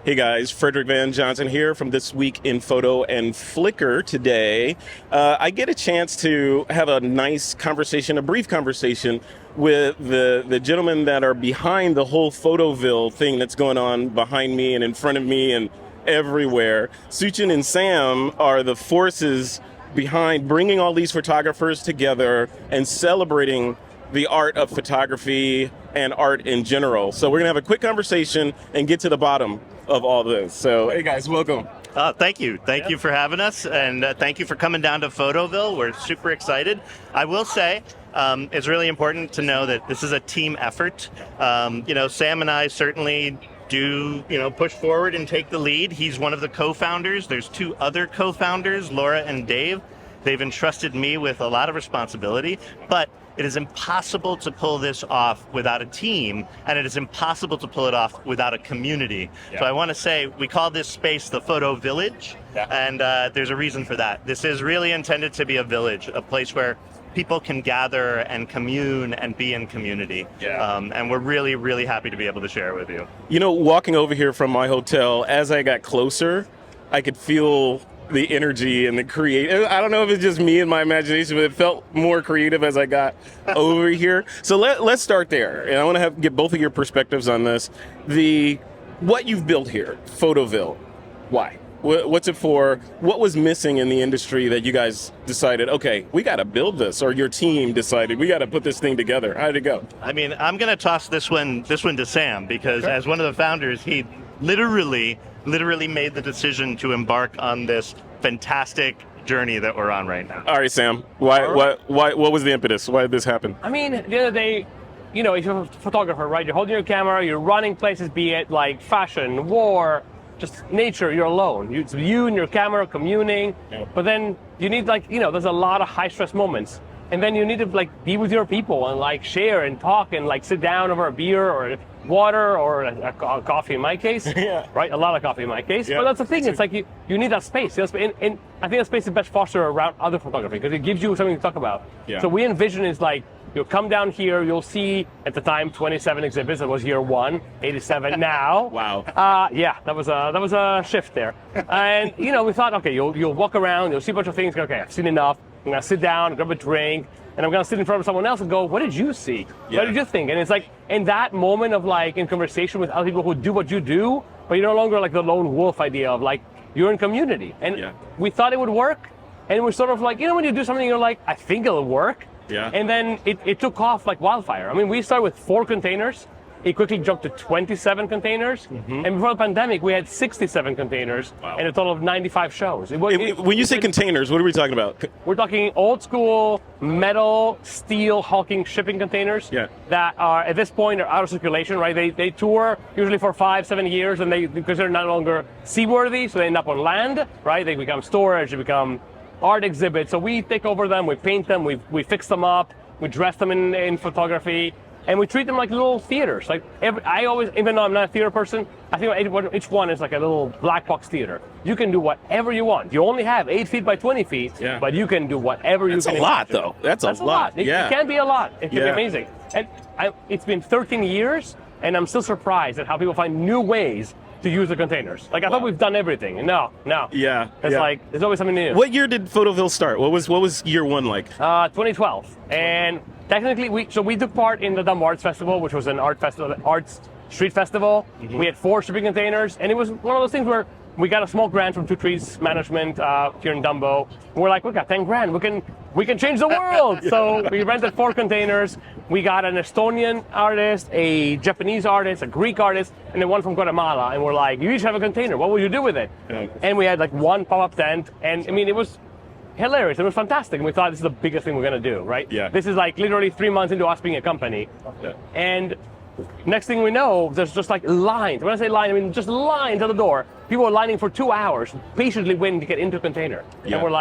Hey guys, Frederick Van Johnson here from This Week in Photo and Flickr today. I get a chance to have a nice conversation, a brief conversation with the gentlemen that are behind the whole Photoville thing that's going on behind me and in front of me and everywhere. Suchan and Sam are the forces behind bringing all these photographers together and celebrating the art of photography and art in general. So we're gonna have a quick conversation and get to the bottom of all this. So, hey guys, welcome. Thank you. Thank you for having us, and thank you for coming down to Photoville. We're super excited. I will say, it's really important to know that this is a team effort. Sam and I certainly do, push forward and take the lead. He's one of the co-founders. There's two other co-founders, Laura and Dave. They've entrusted me with a lot of responsibility, but it is impossible to pull this off without a team, and it is impossible to pull it off without a community. Yeah. So I want to say, we call this space the Photo Village, and there's a reason for that. This is really intended to be a village, a place where people can gather and commune and be in community. Yeah. And we're really, really happy to be able to share it with you. Walking over here from my hotel, as I got closer, I could feel the energy and the creative. I don't know if it's just me and my imagination, but it felt more creative as I got over here. So let's start there. And I want to get both of your perspectives on this. What you've built here, Photoville, why? What's it for? What was missing in the industry that you guys decided, okay, we got to build this, or your team decided we got to put this thing together? How did it go? I mean, I'm going to toss this one to Sam, because as one of the founders, he literally made the decision to embark on this fantastic journey that we're on right now. All right, Sam. What was the impetus? Why did this happen? I mean, the other day, if you're a photographer, right? You're holding your camera, you're running places, be it like fashion, war, just nature. You're alone. It's you and your camera communing. Yeah. But then you need there's a lot of high stress moments. And then you need to be with your people and share and talk and sit down over a beer or water or a coffee in my case. Yeah. Right? A lot of coffee in my case. Yeah. But that's the thing. It's you need that space. And I think that space is best fostered around other photography because it gives you something to talk about. Yeah. So we envision is you'll come down here, you'll see at the time 27 exhibits. That was year one, 87 now. Wow. Yeah, that was a shift there. And we thought, okay, you'll walk around, you'll see a bunch of things. Okay, I've seen enough. I'm gonna sit down, grab a drink, and I'm gonna sit in front of someone else and go, what did you see? Yeah. What did you think? And it's in that moment of in conversation with other people who do what you do, but you're no longer the lone wolf idea of you're in community. And we thought it would work, and we're sort of when you do something, you're I think it'll work. Yeah. And then it took off like wildfire. I mean, we started with 4 containers. It quickly jumped to 27 containers. Mm-hmm. And before the pandemic, we had 67 containers and a total of 95 shows. When you say containers, what are we talking about? We're talking old school metal, steel, hulking shipping containers that are, at this point, are out of circulation, right? They tour usually for 5-7 years, and because they're no longer seaworthy, so they end up on land, right? They become storage, they become art exhibits. So we take over them, we paint them, we fix them up, we dress them in photography. And we treat them like little theaters. I always, even though I'm not a theater person, I think each one is a little black box theater. You can do whatever you want. You only have 8 feet by 20 feet, but you can do whatever you can. That's a lot, though. That's a lot. It can be a lot. It can be amazing. And it's been 13 years, and I'm still surprised at how people find new ways to use the containers. I thought we've done everything. No. Yeah. It's there's always something new. What year did Photoville start? What was year one like? 2012. And technically, we took part in the Dumb Arts Festival, which was an arts street festival. Mm-hmm. We had 4 shipping containers, and it was one of those things where we got a small grant from Two Trees Management here in Dumbo. We're we got 10 grand. We can change the world. So we rented 4 containers. We got an Estonian artist, a Japanese artist, a Greek artist, and then one from Guatemala. And we're you each have a container. What will you do with it? Yeah. And we had 1 pop-up tent, and I mean it was hilarious. It was fantastic, and we thought this is the biggest thing we're gonna do, right? Yeah. This is literally 3 months into us being a company, and next thing we know, there's just lines. When I say line, I mean just lines at the door. People are lining for 2 hours, patiently waiting to get into a container, and we're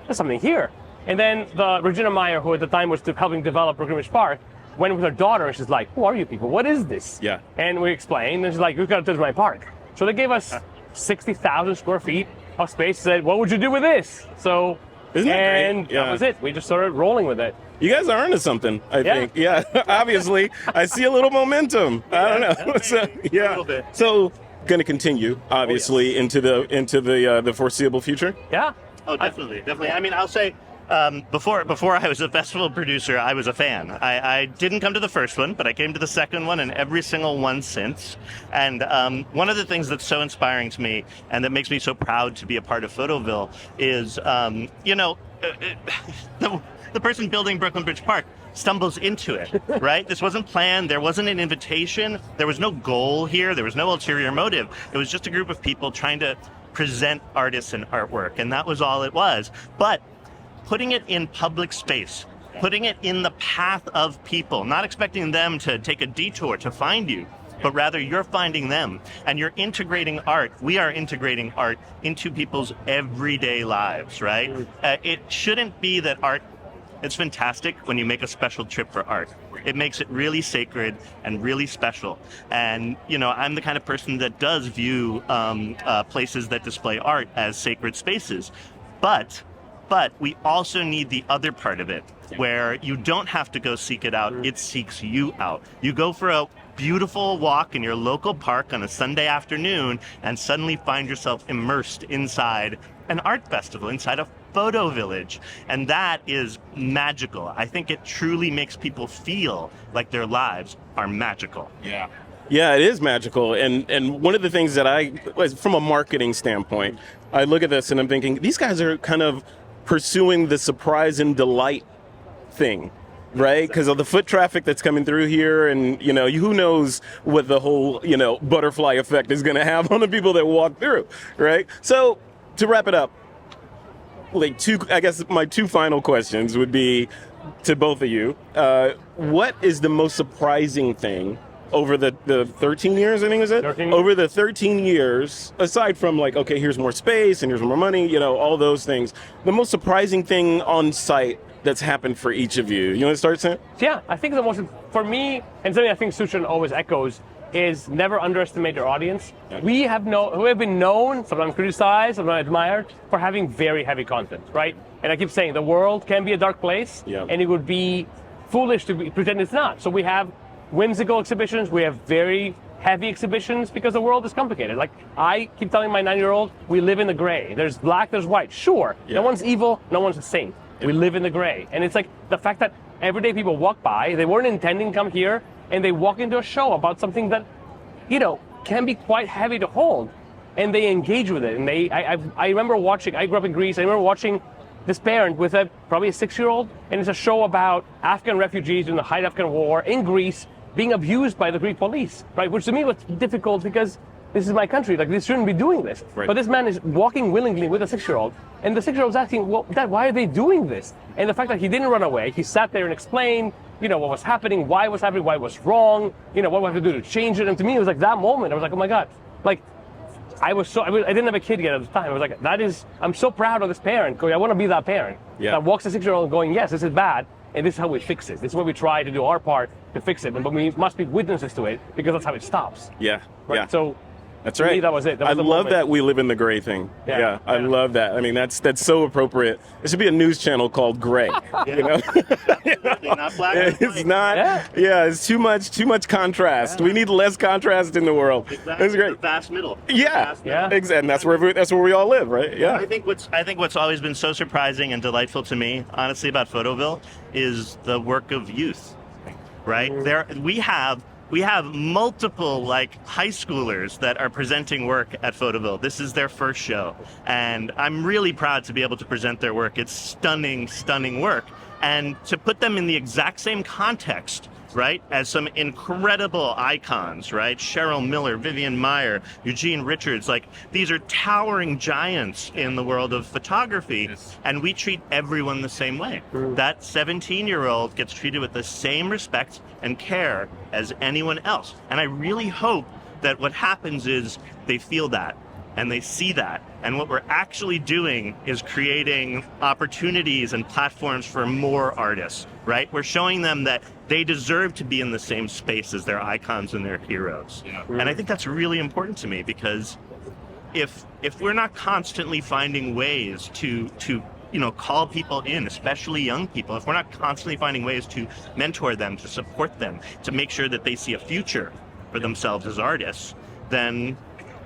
there's something here. And then Regina Meyer, who at the time was helping develop Brooklyn Park, went with her daughter, and she's who are you people? What is this? Yeah. And we explained, and she's we've got to touch my park. So they gave us 60,000 square feet of space. Said, what would you do with this? So. Isn't that great? And that was it. We just started rolling with it. You guys are onto something, I think. Yeah, obviously. I see a little momentum. I don't know. So, A little bit. So going to continue, obviously, into the foreseeable future. Yeah. Oh, definitely, definitely. I mean, I'll say, before I was a festival producer, I was a fan. I didn't come to the first one, but I came to the second one and every single one since. And one of the things that's so inspiring to me and that makes me so proud to be a part of Photoville is, the person building Brooklyn Bridge Park stumbles into it, right? This wasn't planned. There wasn't an invitation. There was no goal here. There was no ulterior motive. It was just a group of people trying to present artists and artwork, and that was all it was. But putting it in public space, putting it in the path of people, not expecting them to take a detour to find you, but rather you're finding them, and you're integrating art. We are integrating art into people's everyday lives, right? It shouldn't be that art, it's fantastic when you make a special trip for art. It makes it really sacred and really special. And, I'm the kind of person that does view places that display art as sacred spaces. But we also need the other part of it, where you don't have to go seek it out, it seeks you out. You go for a beautiful walk in your local park on a Sunday afternoon and suddenly find yourself immersed inside an art festival, inside a photo village. And that is magical. I think it truly makes people feel like their lives are magical. Yeah. Yeah, it is magical. And one of the things that from a marketing standpoint, I look at this and I'm thinking, these guys are kind of pursuing the surprise and delight thing, right? Because of the foot traffic that's coming through here, and who knows what the whole butterfly effect is going to have on the people that walk through, right? So to wrap it up, I guess my two final questions would be to both of you. What is the most surprising thing over the 13 years, I think, is it? 13 years. Over the 13 years, aside from okay, here's more space and here's more money, all those things, the most surprising thing on site that's happened for each of you. You want to start, Sam? Yeah, I think the most, for me, and something I think Suchan always echoes, is never underestimate your audience. Yeah. We have been known, sometimes criticized, sometimes admired, for having very heavy content, right? And I keep saying the world can be a dark place, and it would be foolish to pretend it's not. So we have whimsical exhibitions, we have very heavy exhibitions, because the world is complicated. Like, I keep telling my 9-year-old, we live in the gray. There's black, there's white. Sure, no one's evil, no one's a saint. We live in the gray. And it's like the fact that everyday people walk by, they weren't intending to come here, and they walk into a show about something that, can be quite heavy to hold, and they engage with it. And I remember watching, I grew up in Greece, I remember watching this parent with probably a 6-year-old, and it's a show about Afghan refugees in the height of Afghan war in Greece being abused by the Greek police, right? Which to me was difficult because this is my country, like, this shouldn't be doing this. Right. But this man is walking willingly with a 6-year-old, and the 6-year-old's asking, well, Dad, why are they doing this? And the fact that he didn't run away, he sat there and explained, what was happening, why it was happening, why it was wrong, what we have to do to change it. And to me, it was like that moment, I was like, oh my God, like, I didn't have a kid yet at the time. I was like, I'm so proud of this parent, going, I want to be that parent that walks a 6-year-old going, yes, this is bad, and this is how we fix it. This is where we try to do our part to fix it, but we must be witnesses to it, because that's how it stops. Yeah, right? yeah. So that's to right. me, that was it. That was I love moment. that we live in the gray thing. Yeah, I love that. I mean, that's so appropriate. It should be a news channel called Gray. Absolutely, not black and It's white. not. Yeah, it's too much contrast. We need less contrast in the world. Exactly. It's great. The vast middle. Yeah, The vast middle. exactly. And that's where we all live, right? Yeah. I think what's always been so surprising and delightful to me, honestly, about Photoville is the work of youth. Right? We have multiple high schoolers that are presenting work at Photoville. This is their first show, and I'm really proud to be able to present their work. It's stunning, stunning work, and to put them in the exact same context, right, as some incredible icons, right? Cheryl Miller, Vivian Meyer, Eugene Richards, these are towering giants in the world of photography, and we treat everyone the same way. That 17-year-old gets treated with the same respect and care as anyone else. And I really hope that what happens is they feel that, and they see that. And what we're actually doing is creating opportunities and platforms for more artists, right? We're showing them that they deserve to be in the same space as their icons and their heroes. And I think that's really important to me, because if we're not constantly finding ways to call people in, especially young people, if we're not constantly finding ways to mentor them, to support them, to make sure that they see a future for themselves as artists, then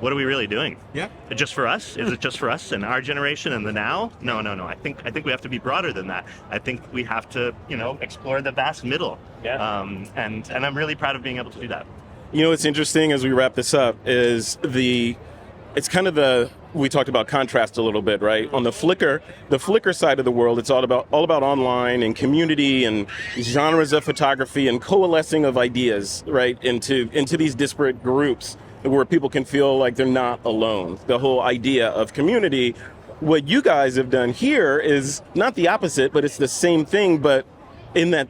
what are we really doing? Yeah. Just for us? Is it just for us and our generation and the now? No. I think we have to be broader than that. I think we have to, explore the vast middle. Yeah. And I'm really proud of being able to do that. What's interesting as we wrap this up is it's kind of we talked about contrast a little bit, right? On the Flickr side of the world, it's all about online and community and genres of photography and coalescing of ideas, right, into these disparate groups where people can feel like they're not alone. The whole idea of community. What you guys have done here is not the opposite, but it's the same thing, but in that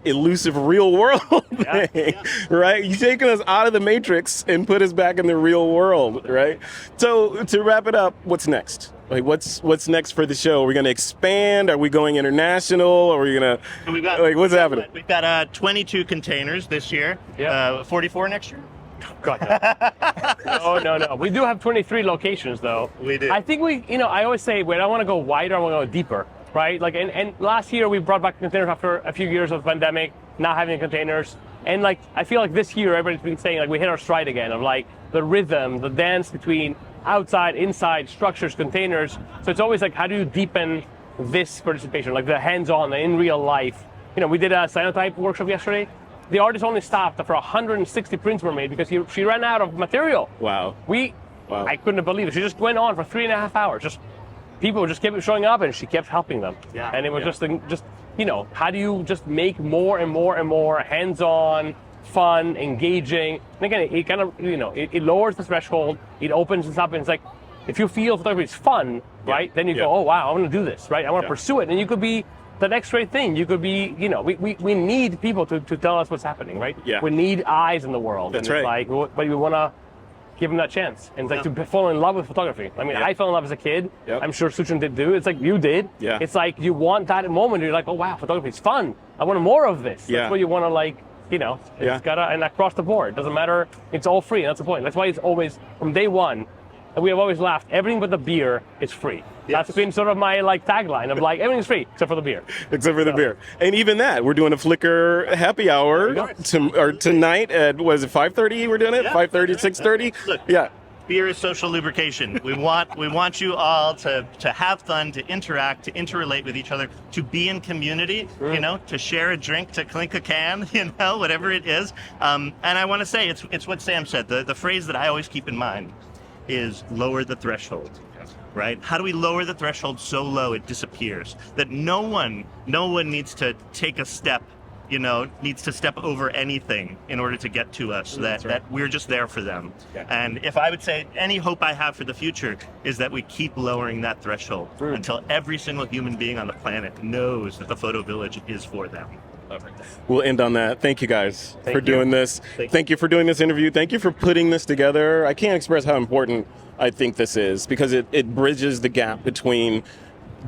elusive real world thing, right? You've taken us out of the matrix and put us back in the real world, right? So to wrap it up, what's next? Like, what's next for the show? Are we going to expand? Are we going international? Are we going to, what's happening? We've got 22 containers this year, 44 next year. God, no. No. We do have 23 locations, though. We do. I think I always say, wait, I want to go wider, I want to go deeper. Right, like, and last year we brought back containers after a few years of pandemic, not having containers, and I feel like this year everybody's been saying we hit our stride again of the rhythm, the dance between outside, inside, structures, containers. So it's always how do you deepen this participation, the hands-on, the in real life. We did a cyanotype workshop yesterday. The artist only stopped after 160 prints were made because she ran out of material. Wow. I couldn't believe it. She just went on for 3.5 hours. People just kept showing up, and she kept helping them. Yeah, and it was just how do you just make more and more and more hands-on, fun, engaging? And again, it kind of it lowers the threshold. It opens us up, and it's if you feel photography is fun, right? Then you go, oh wow, I want to do this, right? I want to pursue it, and you could be the next great thing. You could be, we need people to tell us what's happening, right? Yeah. We need eyes in the world. That's and right. But we want to give them that chance. And it's to fall in love with photography. I mean, I fell in love as a kid. Yep. I'm sure Suchan did too. It's you did. Yeah. It's you want that moment. You're oh wow, photography is fun. I want more of this. Yeah. That's what you want to it's gotta, and across the board. Doesn't matter. It's all free. And that's the point. That's why it's always, from day one, and we have always laughed, everything but the beer is free. Yes. That's been sort of my tagline of everything's free except for the beer. Except for the beer. And even that, we're doing a Flickr happy hour tonight at, was it 5:30 we're doing it? Yeah. 5:30, 6:30? Look, yeah. Beer is social lubrication. We want you all to have fun, to interact, to interrelate with each other, to be in community, to share a drink, to clink a can, whatever it is. And I want to say, it's what Sam said. The phrase that I always keep in mind is lower the threshold. Right? How do we lower the threshold so low it disappears? That no one needs to take a step, needs to step over anything in order to get to us, that we're just there for them. Yeah. And if I would say any hope I have for the future is that we keep lowering that threshold until every single human being on the planet knows that the Photo Village is for them. We'll end on that. Thank you guys for doing this. Thank you for doing this interview. Thank you for putting this together. I can't express how important I think this is, because it bridges the gap between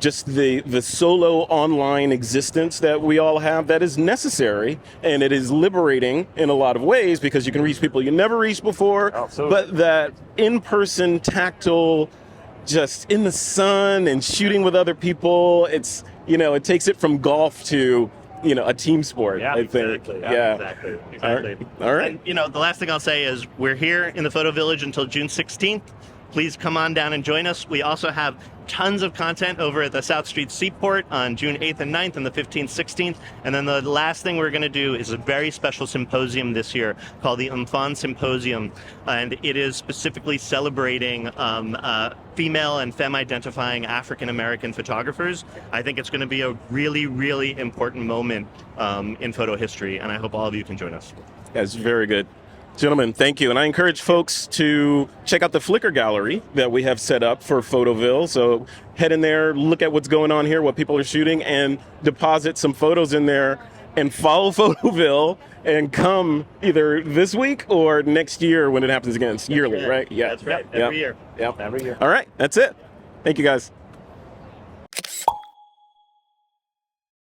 just the solo online existence that we all have that is necessary, and it is liberating in a lot of ways because you can reach people you never reached before. Absolutely. But that in-person, tactile, just in the sun and shooting with other people, it takes it from golf to a team sport. Yeah, I think. Exactly. Yeah. Exactly. All right. And, the last thing I'll say is we're here in the Photo Village until June 16th. Please come on down and join us. We also have tons of content over at the South Street Seaport on June 8th and 9th and the 15th, 16th. And then the last thing we're going to do is a very special symposium this year called the Enfant Symposium. And it is specifically celebrating female and femme-identifying African-American photographers. I think it's going to be a really, really important moment in photo history. And I hope all of you can join us. That's very good. Gentlemen, thank you. And I encourage folks to check out the Flickr gallery that we have set up for Photoville. So head in there, look at what's going on here, what people are shooting, and deposit some photos in there, and follow Photoville and come either this week or next year when it happens again. It's yearly, right? Yeah. That's right. Every year. Yep. Every year. All right. That's it. Thank you, guys.